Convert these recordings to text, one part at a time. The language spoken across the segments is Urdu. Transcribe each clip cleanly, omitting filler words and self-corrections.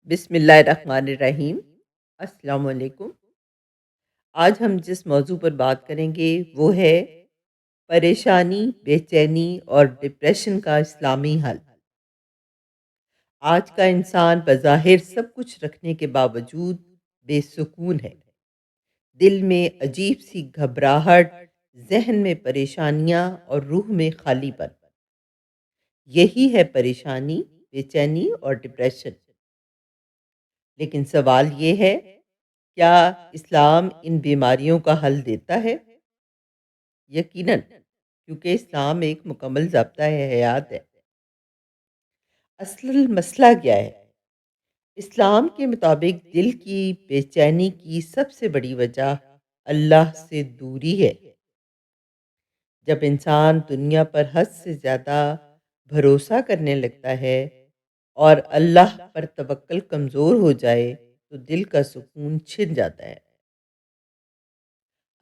بسم اللہ الرحمن الرحیم۔ السلام علیکم۔ آج ہم جس موضوع پر بات کریں گے وہ ہے پریشانی، بے چینی اور ڈپریشن کا اسلامی حل۔ آج کا انسان بظاہر سب کچھ رکھنے کے باوجود بے سکون ہے۔ دل میں عجیب سی گھبراہٹ، ذہن میں پریشانیاں اور روح میں خالی پن۔ یہی ہے پریشانی، بے چینی اور ڈپریشن۔ لیکن سوال یہ ہے، کیا اسلام ان بیماریوں کا حل دیتا ہے؟ یقیناً، کیونکہ اسلام ایک مکمل ضابطہ حیات ہے۔ اصل مسئلہ کیا ہے؟ اسلام کے مطابق دل کی بے چینی کی سب سے بڑی وجہ اللہ سے دوری ہے۔ جب انسان دنیا پر حد سے زیادہ بھروسہ کرنے لگتا ہے اور اللہ پر توکل کمزور ہو جائے تو دل کا سکون چھن جاتا ہے۔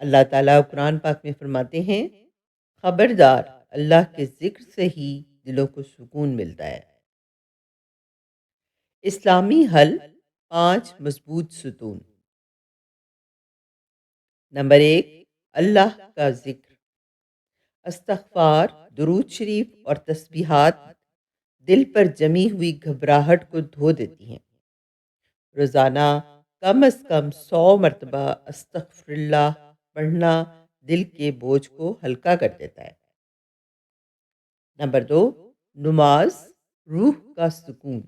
اللہ تعالیٰ قرآن پاک میں فرماتے ہیں، خبردار، اللہ کے ذکر سے ہی دلوں کو سکون ملتا ہے۔ اسلامی حل، 5 مضبوط ستون۔ نمبر 1، اللہ کا ذکر۔ استغفار، درود شریف اور تسبیحات دل پر جمی ہوئی گھبراہٹ کو دھو دیتی ہیں۔ روزانہ کم از کم 100 مرتبہ استغفر اللہ پڑھنا دل کے بوجھ کو ہلکا کر دیتا ہے۔ نمبر 2، نماز، روح کا سکون۔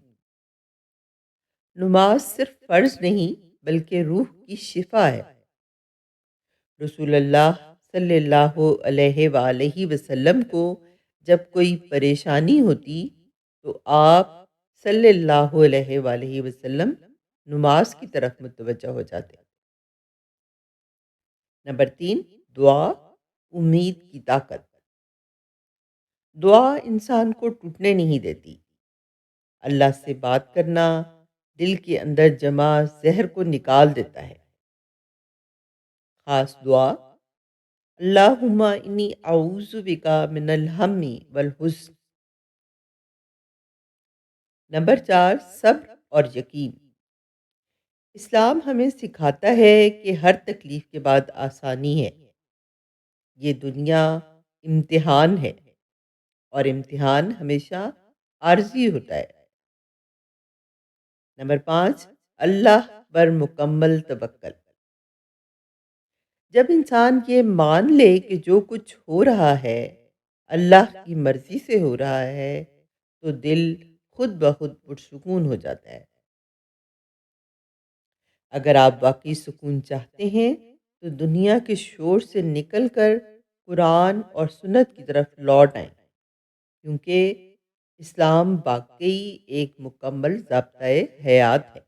نماز صرف فرض نہیں بلکہ روح کی شفا ہے۔ رسول اللہ صلی اللہ علیہ وآلہ وسلم کو جب کوئی پریشانی ہوتی تو آپ صلی اللہ علیہ وآلہ وسلم نماز کی طرف متوجہ ہو جاتے۔ نمبر 3، دعا، امید کی طاقت۔ دعا انسان کو ٹوٹنے نہیں دیتی۔ اللہ سے بات کرنا دل کے اندر جمع زہر کو نکال دیتا ہے۔ خاص دعا، اللہم انی اعوذ بک من الہم والحزن۔ نمبر 4، صبر اور یقین۔ اسلام ہمیں سکھاتا ہے کہ ہر تکلیف کے بعد آسانی ہے۔ یہ دنیا امتحان ہے اور امتحان ہمیشہ عارضی ہوتا ہے۔ نمبر 5، اللہ پر مکمل توکل۔ جب انسان یہ مان لے کہ جو کچھ ہو رہا ہے اللہ کی مرضی سے ہو رہا ہے تو دل خود بخود پرسکون ہو جاتا ہے۔ اگر آپ واقعی سکون چاہتے ہیں تو دنیا کے شور سے نکل کر قرآن اور سنت کی طرف لوٹ آئیں، کیونکہ اسلام واقعی ایک مکمل ضابطۂ حیات ہے۔